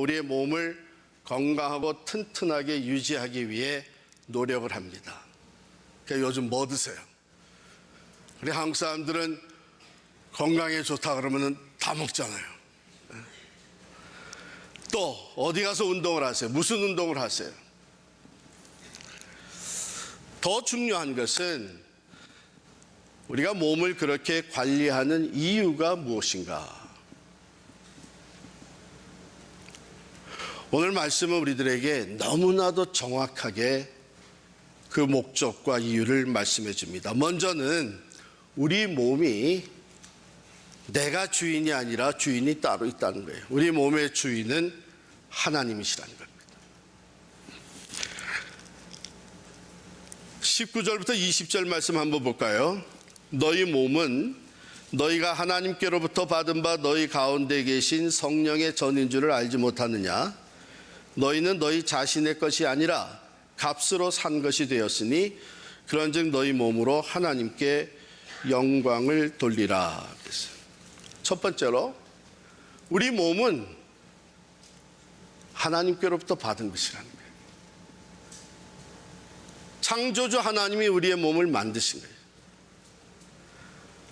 우리의 몸을 건강하고 튼튼하게 유지하기 위해 노력을 합니다. 그러니까 요즘 뭐 드세요? 우리 한국 사람들은 건강에 좋다 그러면 다 먹잖아요. 또 어디 가서 운동을 하세요? 무슨 운동을 하세요? 더 중요한 것은 우리가 몸을 그렇게 관리하는 이유가 무엇인가? 오늘 말씀은 우리들에게 너무나도 정확하게 그 목적과 이유를 말씀해 줍니다. 먼저는 우리 몸이 내가 주인이 아니라 주인이 따로 있다는 거예요. 우리 몸의 주인은 하나님이시라는 겁니다. 19절부터 20절 말씀 한번 볼까요? 너희 몸은 너희가 하나님께로부터 받은 바 너희 가운데 계신 성령의 전인 줄을 알지 못하느냐? 너희는 너희 자신의 것이 아니라 값으로 산 것이 되었으니 그런즉 너희 몸으로 하나님께 영광을 돌리라. 첫 번째로 우리 몸은 하나님께로부터 받은 것이라는 거예요. 창조주 하나님이 우리의 몸을 만드신 거예요.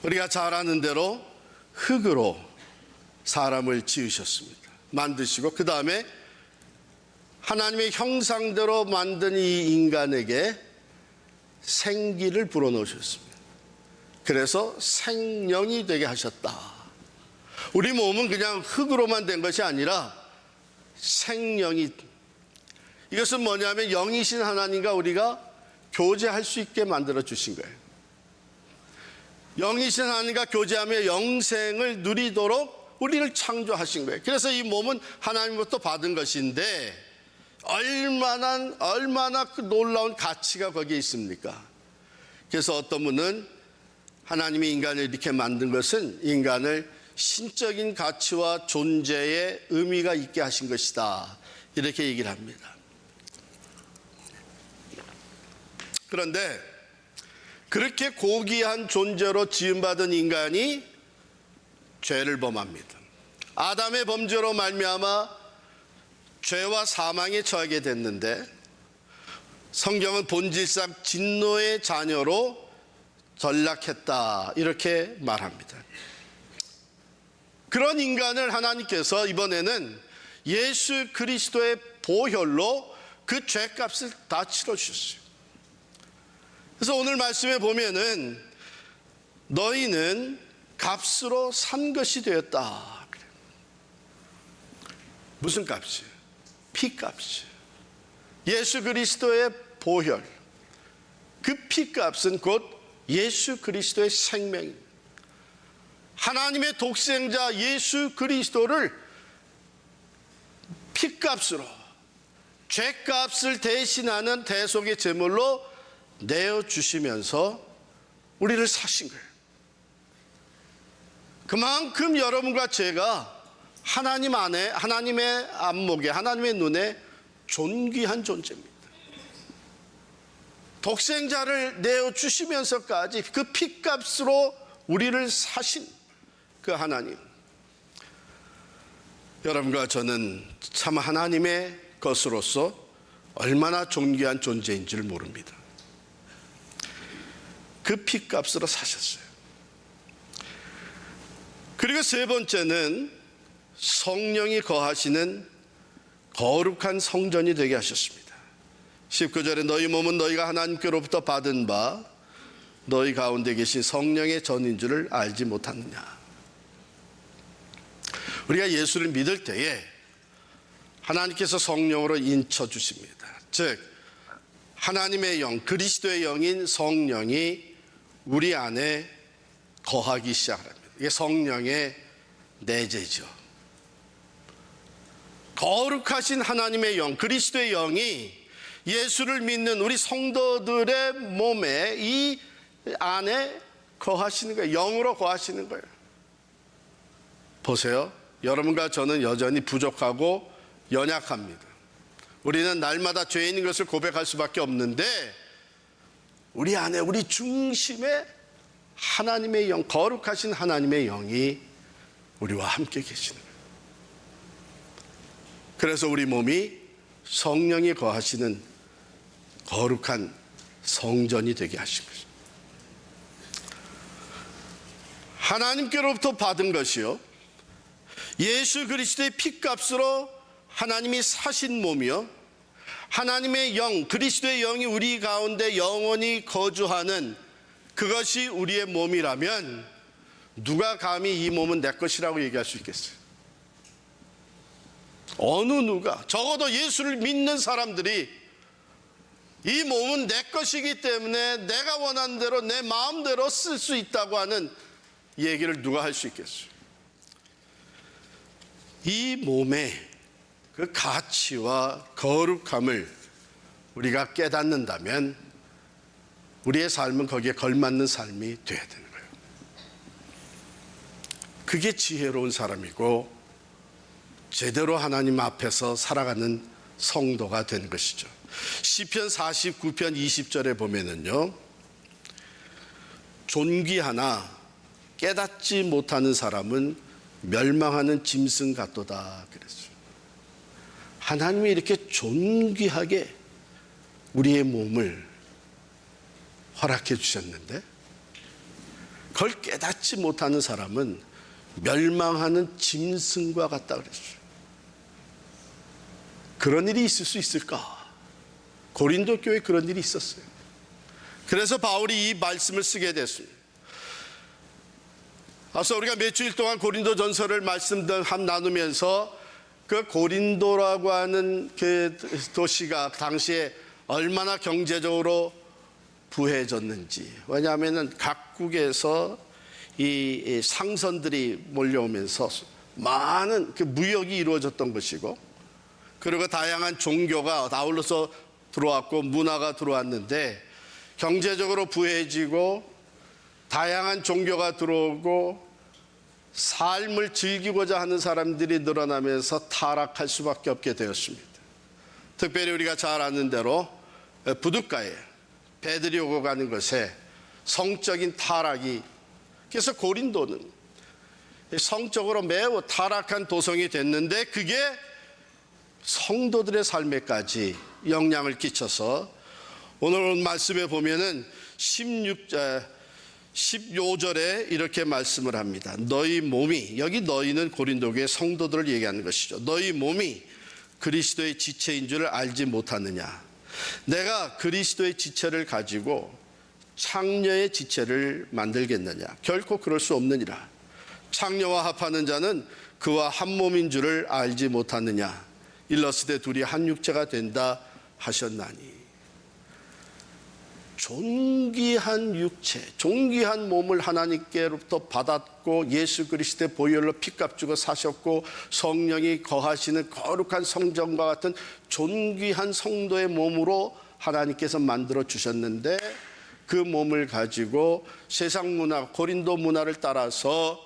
우리가 잘 아는 대로 흙으로 사람을 지으셨습니다. 만드시고 그 다음에 하나님의 형상대로 만든 이 인간에게 생기를 불어넣으셨습니다. 그래서 생명이 되게 하셨다. 우리 몸은 그냥 흙으로만 된 것이 아니라 생명이, 이것은 뭐냐면 영이신 하나님과 우리가 교제할 수 있게 만들어 주신 거예요. 영이신 하나님과 교제하며 영생을 누리도록 우리를 창조하신 거예요. 그래서 이 몸은 하나님으로부터 받은 것인데 얼마나 그 놀라운 가치가 거기에 있습니까? 그래서 어떤 분은 하나님이 인간을 이렇게 만든 것은 인간을 신적인 가치와 존재의 의미가 있게 하신 것이다, 이렇게 얘기를 합니다. 그런데 그렇게 고귀한 존재로 지음받은 인간이 죄를 범합니다. 아담의 범죄로 말미암아 죄와 사망에 처하게 됐는데 성경은 본질상 진노의 자녀로 전락했다, 이렇게 말합니다. 그런 인간을 하나님께서 이번에는 예수 그리스도의 보혈로 그 죄값을 다 치러주셨어요. 그래서 오늘 말씀에 보면은 너희는 값으로 산 것이 되었다. 무슨 값이에요? 피값이에요. 예수 그리스도의 보혈, 그 피값은 곧 예수 그리스도의 생명입니다. 하나님의 독생자 예수 그리스도를 피값으로 죄값을 대신하는 대속의 제물로 내어주시면서 우리를 사신 거예요. 그만큼 여러분과 제가 하나님 안에, 하나님의 안목에, 하나님의 눈에 존귀한 존재입니다. 독생자를 내어주시면서까지 그 피값으로 우리를 사신 그 하나님, 여러분과 저는 참 하나님의 것으로서 얼마나 존귀한 존재인 줄 모릅니다. 그 피값으로 사셨어요. 그리고 세 번째는 성령이 거하시는 거룩한 성전이 되게 하셨습니다. 19절에 너희 몸은 너희가 하나님께로부터 받은 바 너희 가운데 계신 성령의 전인 줄을 알지 못하느냐. 우리가 예수를 믿을 때에 하나님께서 성령으로 인쳐 주십니다. 즉 하나님의 영, 그리스도의 영인 성령이 우리 안에 거하기 시작합니다. 이게 성령의 내재죠. 거룩하신 하나님의 영, 그리스도의 영이 예수를 믿는 우리 성도들의 몸에, 이 안에 거하시는 거예요. 영으로 거하시는 거예요. 보세요. 여러분과 저는 여전히 부족하고 연약합니다. 우리는 날마다 죄인인 것을 고백할 수밖에 없는데 우리 안에, 우리 중심에 하나님의 영, 거룩하신 하나님의 영이 우리와 함께 계시는 거예요. 그래서 우리 몸이 성령이 거하시는 거룩한 성전이 되게 하신 것입니다. 하나님께로부터 받은 것이요, 예수 그리스도의 피값으로 하나님이 사신 몸이요, 하나님의 영, 그리스도의 영이 우리 가운데 영원히 거주하는 그것이 우리의 몸이라면 누가 감히 이 몸은 내 것이라고 얘기할 수 있겠어요? 어느 누가, 적어도 예수를 믿는 사람들이 이 몸은 내 것이기 때문에 내가 원하는 대로 내 마음대로 쓸 수 있다고 하는 얘기를 누가 할 수 있겠어요? 이 몸의 그 가치와 거룩함을 우리가 깨닫는다면 우리의 삶은 거기에 걸맞는 삶이 돼야 되는 거예요. 그게 지혜로운 사람이고 제대로 하나님 앞에서 살아가는 성도가 된 것이죠. 시편 49편 20절에 보면은요, 존귀하나 깨닫지 못하는 사람은 멸망하는 짐승 같도다 그랬어요. 하나님이 이렇게 존귀하게 우리의 몸을 허락해 주셨는데 그걸 깨닫지 못하는 사람은 멸망하는 짐승과 같다 그랬어요. 그런 일이 있을 수 있을까? 고린도 교회에 그런 일이 있었어요. 그래서 바울이 이 말씀을 쓰게 됐습니다. 앞서 우리가 몇 주일 동안 고린도 전서를 나누면서 그 고린도라고 하는 그 도시가 당시에 얼마나 경제적으로 부해졌는지, 왜냐하면 각국에서 이 상선들이 몰려오면서 많은 그 무역이 이루어졌던 것이고, 그리고 다양한 종교가 아울러서 들어왔고 문화가 들어왔는데 경제적으로 부해지고 다양한 종교가 들어오고 삶을 즐기고자 하는 사람들이 늘어나면서 타락할 수밖에 없게 되었습니다. 특별히 우리가 잘 아는 대로 부둣가에 배들이 오고 가는 것에 성적인 타락이, 그래서 고린도는 성적으로 매우 타락한 도성이 됐는데 그게 성도들의 삶에까지 영향을 끼쳐서 오늘 말씀에 보면은 15절에 이렇게 말씀을 합니다. 너희 몸이, 여기 너희는 고린도교의 성도들을 얘기하는 것이죠. 너희 몸이 그리스도의 지체인 줄 알지 못하느냐. 내가 그리스도의 지체를 가지고 창녀의 지체를 만들겠느냐. 결코 그럴 수 없느니라. 창녀와 합하는 자는 그와 한 몸인 줄을 알지 못하느냐. 일러스되 둘이 한 육체가 된다 하셨나니. 존귀한 육체, 존귀한 몸을 하나님께로부터 받았고 예수 그리스도의 보혈로 피값 주고 사셨고 성령이 거하시는 거룩한 성전과 같은 존귀한 성도의 몸으로 하나님께서 만들어 주셨는데 그 몸을 가지고 세상 문화, 고린도 문화를 따라서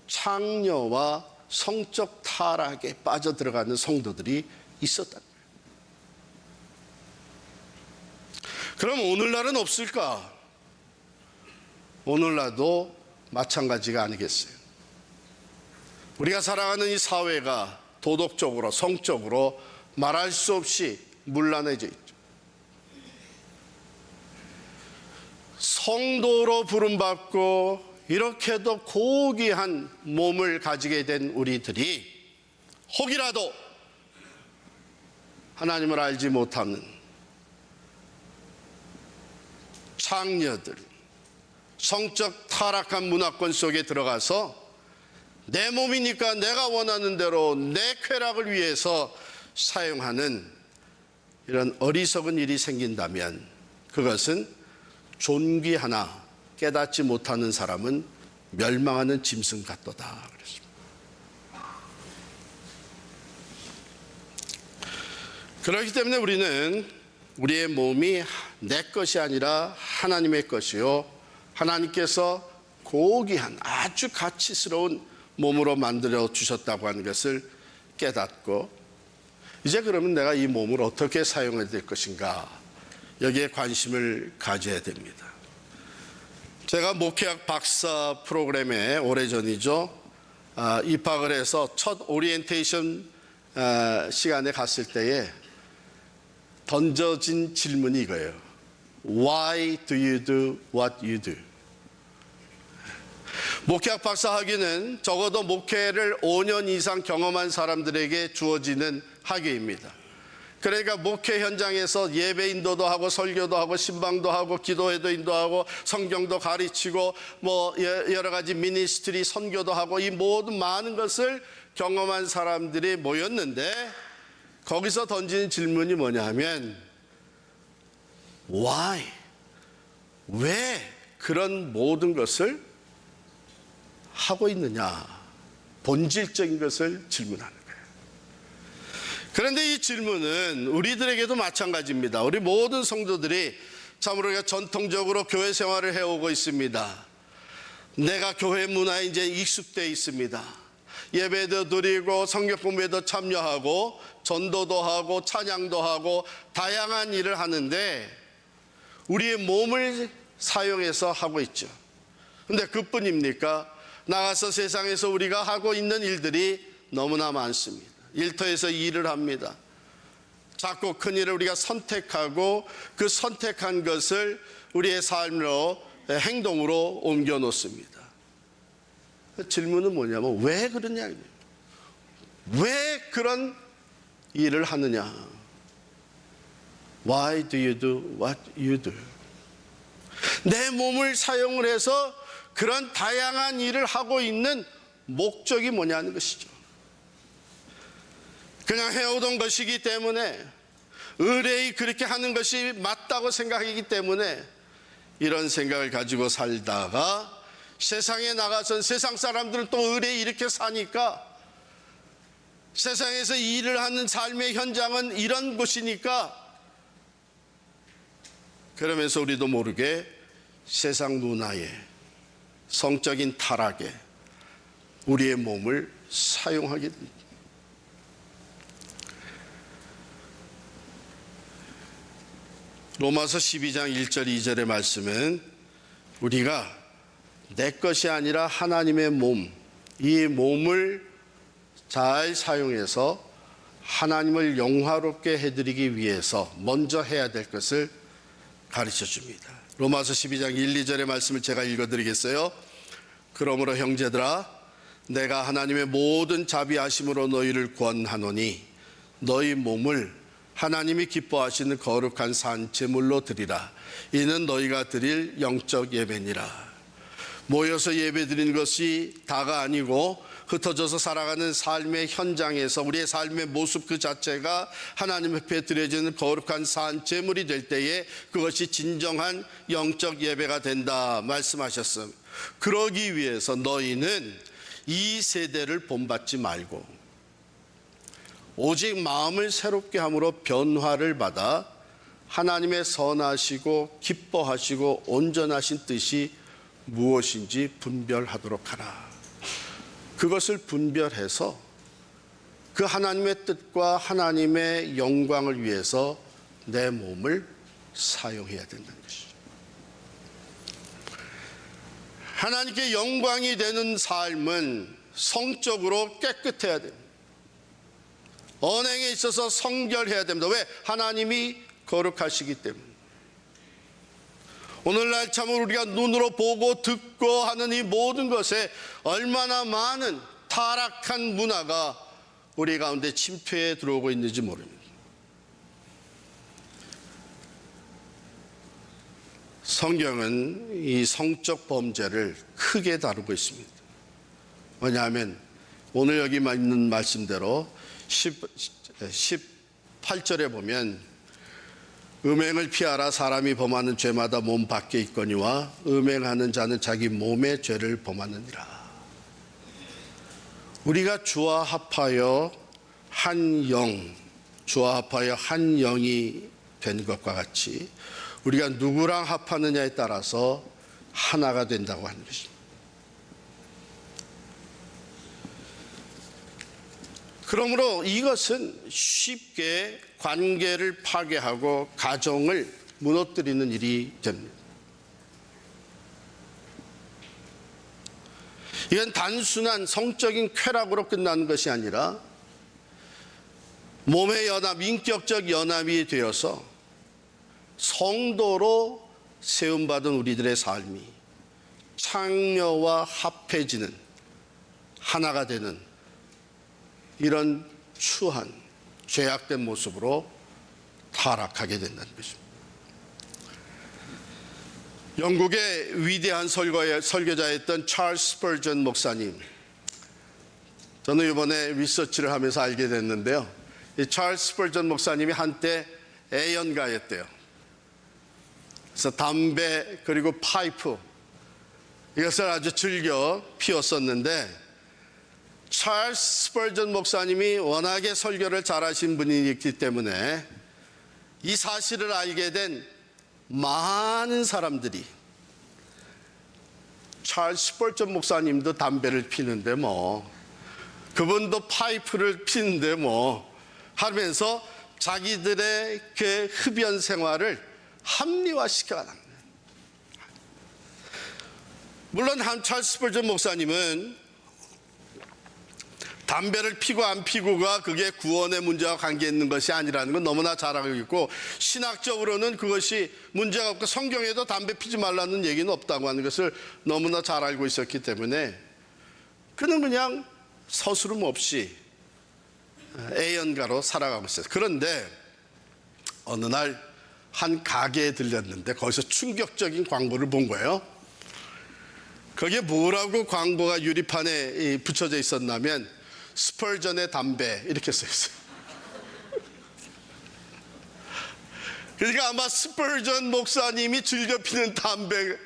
창녀와 성적 타락에 빠져들어가는 성도들이 있었다. 그럼 오늘날은 없을까? 오늘날도 마찬가지가 아니겠어요? 우리가 살아가는 이 사회가 도덕적으로, 성적으로 말할 수 없이 문란해져 있죠. 성도로 부름받고 이렇게도 고귀한 몸을 가지게 된 우리들이 혹이라도 하나님을 알지 못하는 창녀들, 성적 타락한 문화권 속에 들어가서 내 몸이니까 내가 원하는 대로 내 쾌락을 위해서 사용하는 이런 어리석은 일이 생긴다면 그것은 존귀하나 깨닫지 못하는 사람은 멸망하는 짐승 같도다 그랬습니다. 그렇기 때문에 우리는 우리의 몸이 내 것이 아니라 하나님의 것이요, 하나님께서 고귀한 아주 가치스러운 몸으로 만들어 주셨다고 하는 것을 깨닫고, 이제 그러면 내가 이 몸을 어떻게 사용해야 될 것인가, 여기에 관심을 가져야 됩니다. 제가 목회학 박사 프로그램에 오래전이죠, 입학을 해서 첫 오리엔테이션 시간에 갔을 때에 던져진 질문이 이거예요. Why do you do what you do? 목회학 박사 학위는 적어도 목회를 5년 이상 경험한 사람들에게 주어지는 학위입니다. 그러니까 목회 현장에서 예배 인도도 하고 설교도 하고 신방도 하고 기도회도 인도하고 성경도 가르치고 뭐 여러 가지 미니스트리 선교도 하고 이 모든 많은 것을 경험한 사람들이 모였는데 거기서 던지는 질문이 뭐냐 하면 Why? 왜 그런 모든 것을 하고 있느냐? 본질적인 것을 질문하는 거예요. 그런데 이 질문은 우리들에게도 마찬가지입니다. 우리 모든 성도들이 참으로 우리가 전통적으로 교회 생활을 해오고 있습니다. 내가 교회 문화에 이제 익숙되어 있습니다. 예배도 드리고 성경 공부에도 참여하고 전도도 하고 찬양도 하고 다양한 일을 하는데 우리의 몸을 사용해서 하고 있죠. 근데 그뿐입니까? 나가서 세상에서 우리가 하고 있는 일들이 너무나 많습니다. 일터에서 일을 합니다. 작고 큰 일을 우리가 선택하고 그 선택한 것을 우리의 삶으로 행동으로 옮겨 놓습니다. 질문은 뭐냐면 왜 그러냐? 왜 그런 일을 하느냐? Why do you do what you do? 내 몸을 사용을 해서 그런 다양한 일을 하고 있는 목적이 뭐냐는 것이죠. 그냥 해오던 것이기 때문에 의뢰이 그렇게 하는 것이 맞다고 생각하기 때문에 이런 생각을 가지고 살다가 세상에 나가선 세상 사람들은 또 의뢰이 이렇게 사니까 세상에서 일을 하는 삶의 현장은 이런 곳이니까 그러면서 우리도 모르게 세상 문화에 성적인 타락에 우리의 몸을 사용하게 됩니다. 로마서 12장 1절 2절의 말씀은 우리가 내 것이 아니라 하나님의 몸, 이 몸을 잘 사용해서 하나님을 영화롭게 해드리기 위해서 먼저 해야 될 것을 가르쳐 줍니다. 로마서 12장 1, 2절의 말씀을 제가 읽어드리겠어요. 그러므로 형제들아 내가 하나님의 모든 자비하심으로 너희를 권하노니 너희 몸을 하나님이 기뻐하시는 거룩한 산 제물로 드리라. 이는 너희가 드릴 영적 예배니라. 모여서 예배 드리는 것이 다가 아니고 흩어져서 살아가는 삶의 현장에서 우리의 삶의 모습 그 자체가 하나님 앞에 드려지는 거룩한 산 제물이 될 때에 그것이 진정한 영적 예배가 된다 말씀하셨음. 그러기 위해서 너희는 이 세대를 본받지 말고 오직 마음을 새롭게 함으로 변화를 받아 하나님의 선하시고 기뻐하시고 온전하신 뜻이 무엇인지 분별하도록 하라. 그것을 분별해서 그 하나님의 뜻과 하나님의 영광을 위해서 내 몸을 사용해야 된다는 것이죠. 하나님께 영광이 되는 삶은 성적으로 깨끗해야 됩니다. 언행에 있어서 성결해야 됩니다. 왜? 하나님이 거룩하시기 때문에. 오늘날 참으로 우리가 눈으로 보고 듣고 하는 이 모든 것에 얼마나 많은 타락한 문화가 우리 가운데 침투해 들어오고 있는지 모릅니다. 성경은 이 성적 범죄를 크게 다루고 있습니다. 왜냐하면 오늘 여기 있는 말씀대로 18절에 보면 음행을 피하라. 사람이 범하는 죄마다 몸 밖에 있거니와 음행하는 자는 자기 몸의 죄를 범하느니라. 우리가 주와 합하여 한 영, 주와 합하여 한 영이 된 것과 같이 우리가 누구랑 합하느냐에 따라서 하나가 된다고 하는 것입니다. 그러므로 이것은 쉽게 관계를 파괴하고 가정을 무너뜨리는 일이 됩니다. 이건 단순한 성적인 쾌락으로 끝나는 것이 아니라 몸의 연합, 인격적 연합이 되어서 성도로 세움받은 우리들의 삶이 창녀와 합해지는, 하나가 되는 이런 추한 죄악된 모습으로 타락하게 된다는 것입니다. 영국의 위대한 설교자였던 찰스 스퍼전 목사님, 저는 이번에 리서치를 하면서 알게 됐는데요, 이 찰스 스퍼전 목사님이 한때 애연가였대요. 그래서 담배 그리고 파이프 이것을 아주 즐겨 피웠었는데, 찰스 스퍼전 목사님이 워낙에 설교를 잘하신 분이기 때문에 이 사실을 알게 된 많은 사람들이 찰스 스퍼전 목사님도 담배를 피는데 뭐, 그분도 파이프를 피는데 뭐 하면서 자기들의 그 흡연 생활을 합리화시켜가는 거예요. 물론 한 찰스 스퍼전 목사님은 담배를 피고 안 피고가 그게 구원의 문제와 관계 있는 것이 아니라는 건 너무나 잘 알고 있고, 신학적으로는 그것이 문제가 없고 성경에도 담배 피지 말라는 얘기는 없다고 하는 것을 너무나 잘 알고 있었기 때문에 그는 그냥 서스름 없이 애연가로 살아가고 있어요. 그런데 어느 날 한 가게에 들렸는데 거기서 충격적인 광고를 본 거예요. 거기에 뭐라고 광고가 유리판에 붙여져 있었냐면 스퍼전의 담배 이렇게 써 있어요. 그러니까 아마 스퍼전 목사님이 즐겨 피는 담배,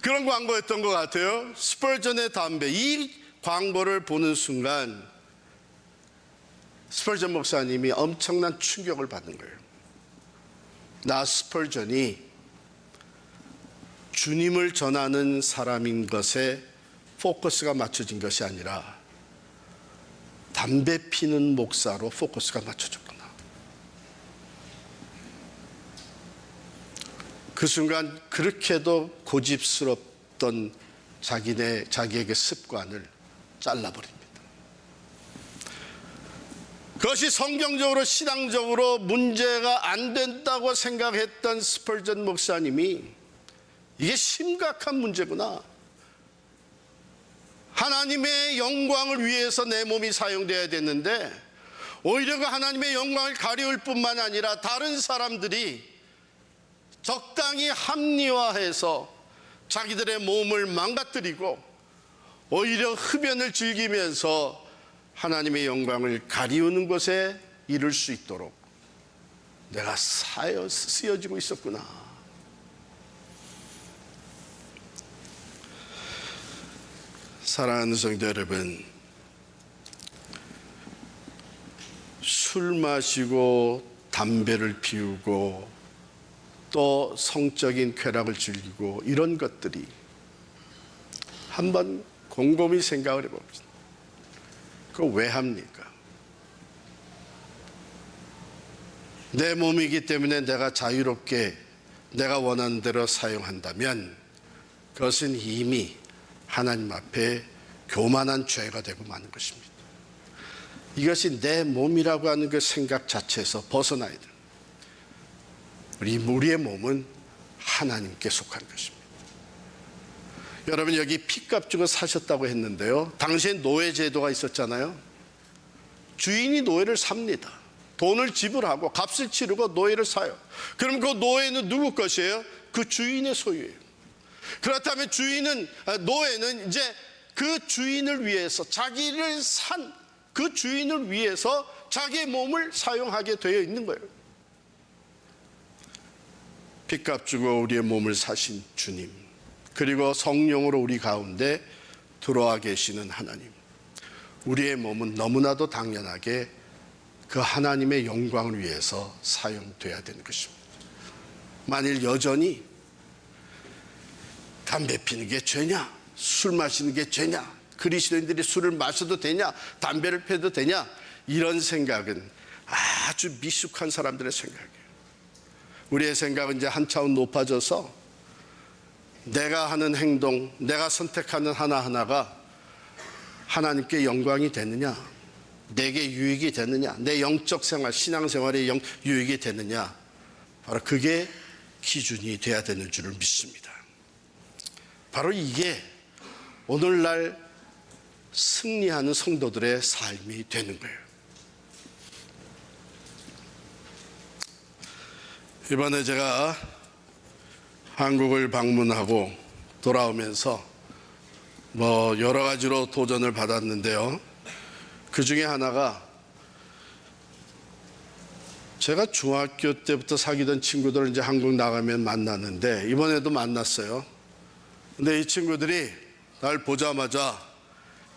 그런 광고였던 것 같아요. 스퍼전의 담배. 이 광고를 보는 순간 스퍼전 목사님이 엄청난 충격을 받는 거예요. 나 스퍼전이 주님을 전하는 사람인 것에 포커스가 맞춰진 것이 아니라 담배 피는 목사로 포커스가 맞춰졌구나. 그 순간 그렇게도 고집스럽던 자기에게 습관을 잘라버립니다. 그것이 성경적으로 신앙적으로 문제가 안 된다고 생각했던 스퍼전 목사님이 이게 심각한 문제구나, 하나님의 영광을 위해서 내 몸이 사용되어야 됐는데 오히려 그 하나님의 영광을 가리울 뿐만 아니라 다른 사람들이 적당히 합리화해서 자기들의 몸을 망가뜨리고 오히려 흡연을 즐기면서 하나님의 영광을 가리우는 것에 이를 수 있도록 내가 쓰여지고 있었구나. 사랑하는 성도 여러분, 술 마시고 담배를 피우고 또 성적인 쾌락을 즐기고 이런 것들이 한번 곰곰이 생각을 해봅시다. 그거 왜 합니까? 내 몸이기 때문에 내가 자유롭게 내가 원하는 대로 사용한다면 그것은 이미 하나님 앞에 교만한 죄가 되고 마는 것입니다. 이것이 내 몸이라고 하는 그 생각 자체에서 벗어나야 돼요. 우리의 몸은 하나님께 속한 것입니다. 여러분, 여기 핏값 주고 사셨다고 했는데요, 당시엔 노예 제도가 있었잖아요. 주인이 노예를 삽니다. 돈을 지불하고 값을 치르고 노예를 사요. 그럼 그 노예는 누구 것이에요? 그 주인의 소유예요. 그렇다면 노예는 이제 그 주인을 위해서, 자기를 산 그 주인을 위해서 자기의 몸을 사용하게 되어 있는 거예요. 핏값 주고 우리의 몸을 사신 주님, 그리고 성령으로 우리 가운데 들어와 계시는 하나님, 우리의 몸은 너무나도 당연하게 그 하나님의 영광을 위해서 사용돼야 되는 것입니다. 만일 여전히 담배 피는 게 죄냐, 술 마시는 게 죄냐, 그리스도인들이 술을 마셔도 되냐, 담배를 피워도 되냐, 이런 생각은 아주 미숙한 사람들의 생각이에요. 우리의 생각은 이제 한 차원 높아져서 내가 하는 행동, 내가 선택하는 하나하나가 하나님께 영광이 되느냐, 내게 유익이 되느냐, 내 영적 생활, 신앙생활에 유익이 되느냐, 바로 그게 기준이 돼야 되는 줄을 믿습니다. 바로 이게 오늘날 승리하는 성도들의 삶이 되는 거예요. 이번에 제가 한국을 방문하고 돌아오면서 여러 가지로 도전을 받았는데요. 그 중에 하나가 제가 중학교 때부터 사귀던 친구들을 이제 한국 나가면 만났는데 이번에도 만났어요. 근데 이 친구들이 날 보자마자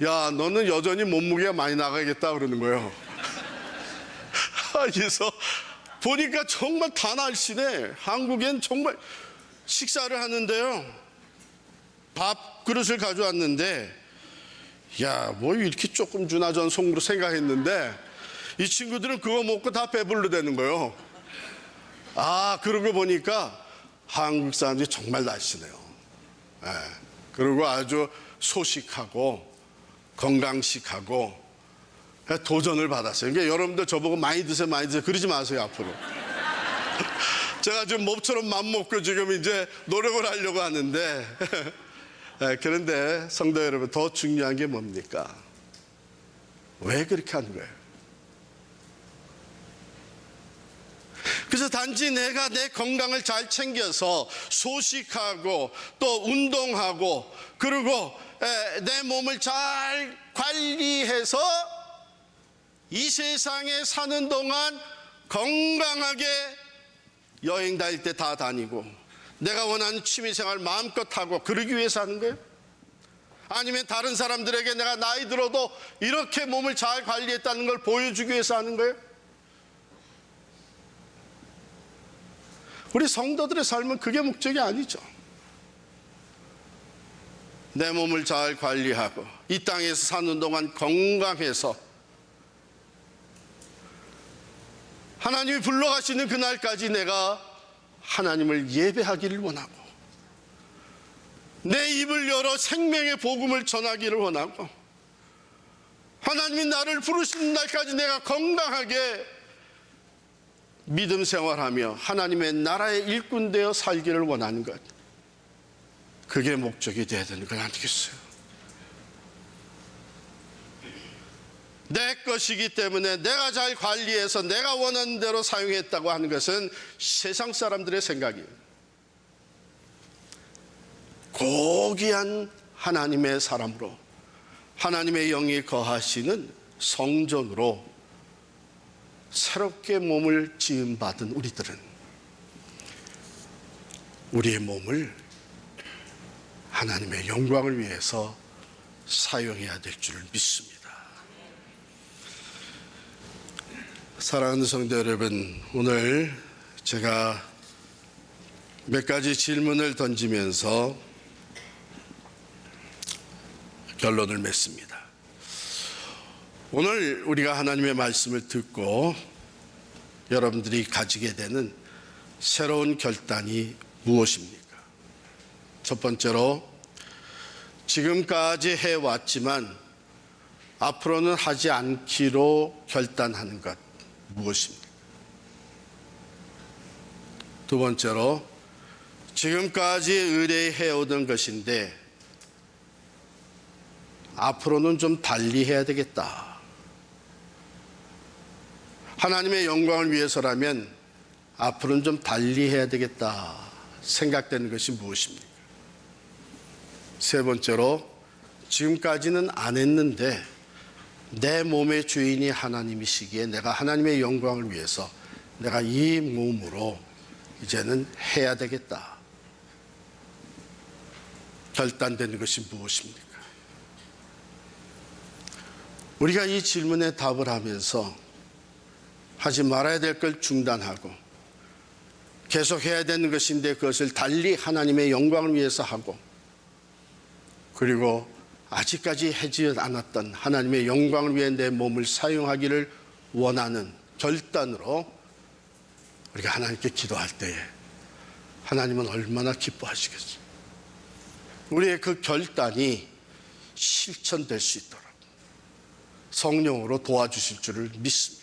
야, 너는 여전히 몸무게가 많이 나가겠다 그러는 거예요. 그래서 보니까 정말 다 날씬해. 한국엔 정말 식사를 하는데요. 밥 그릇을 가져왔는데 야, 뭐 이렇게 조금 주나 전 속으로 생각했는데 이 친구들은 그거 먹고 다 배불러 되는 거예요. 그러고 보니까 한국 사람들이 정말 날씬해요. 그리고 아주 소식하고 건강식하고 도전을 받았어요. 그러니까 여러분들 저보고 많이 드세요, 많이 드세요 그러지 마세요 앞으로. 제가 지금 몹처럼 맘먹고 지금 이제 노력을 하려고 하는데 그런데 성도 여러분, 더 중요한 게 뭡니까? 왜 그렇게 하는 거예요? 그래서 단지 내가 내 건강을 잘 챙겨서 소식하고 또 운동하고 그리고 내 몸을 잘 관리해서 이 세상에 사는 동안 건강하게 여행 다닐 때 다 다니고 내가 원하는 취미생활 마음껏 하고 그러기 위해서 하는 거예요? 아니면 다른 사람들에게 내가 나이 들어도 이렇게 몸을 잘 관리했다는 걸 보여주기 위해서 하는 거예요? 우리 성도들의 삶은 그게 목적이 아니죠. 내 몸을 잘 관리하고 이 땅에서 사는 동안 건강해서 하나님이 불러가시는 그날까지 내가 하나님을 예배하기를 원하고 내 입을 열어 생명의 복음을 전하기를 원하고 하나님이 나를 부르시는 날까지 내가 건강하게 믿음 생활하며 하나님의 나라의 일꾼 되어 살기를 원하는 것, 그게 목적이 되어야 되는 건 아니겠어요? 내 것이기 때문에 내가 잘 관리해서 내가 원하는 대로 사용했다고 하는 것은 세상 사람들의 생각이에요. 고귀한 하나님의 사람으로 하나님의 영이 거하시는 성전으로 새롭게 몸을 지음받은 우리들은 우리의 몸을 하나님의 영광을 위해서 사용해야 될 줄을 믿습니다. 사랑하는 성도 여러분, 오늘 제가 몇 가지 질문을 던지면서 결론을 맺습니다. 오늘 우리가 하나님의 말씀을 듣고 여러분들이 가지게 되는 새로운 결단이 무엇입니까? 첫 번째로, 지금까지 해왔지만 앞으로는 하지 않기로 결단하는 것 무엇입니까? 두 번째로, 지금까지 의뢰해오던 것인데 앞으로는 좀 달리 해야 되겠다. 하나님의 영광을 위해서라면 앞으로는 좀 달리 해야 되겠다 생각되는 것이 무엇입니까? 세 번째로, 지금까지는 안 했는데 내 몸의 주인이 하나님이시기에 내가 하나님의 영광을 위해서 내가 이 몸으로 이제는 해야 되겠다 결단되는 것이 무엇입니까? 우리가 이 질문에 답을 하면서 하지 말아야 될 걸 중단하고 계속 해야 되는 것인데 그것을 달리 하나님의 영광을 위해서 하고, 그리고 아직까지 하지 않았던 하나님의 영광을 위해 내 몸을 사용하기를 원하는 결단으로 우리가 하나님께 기도할 때에 하나님은 얼마나 기뻐하시겠어요? 우리의 그 결단이 실천될 수 있도록 성령으로 도와주실 줄을 믿습니다.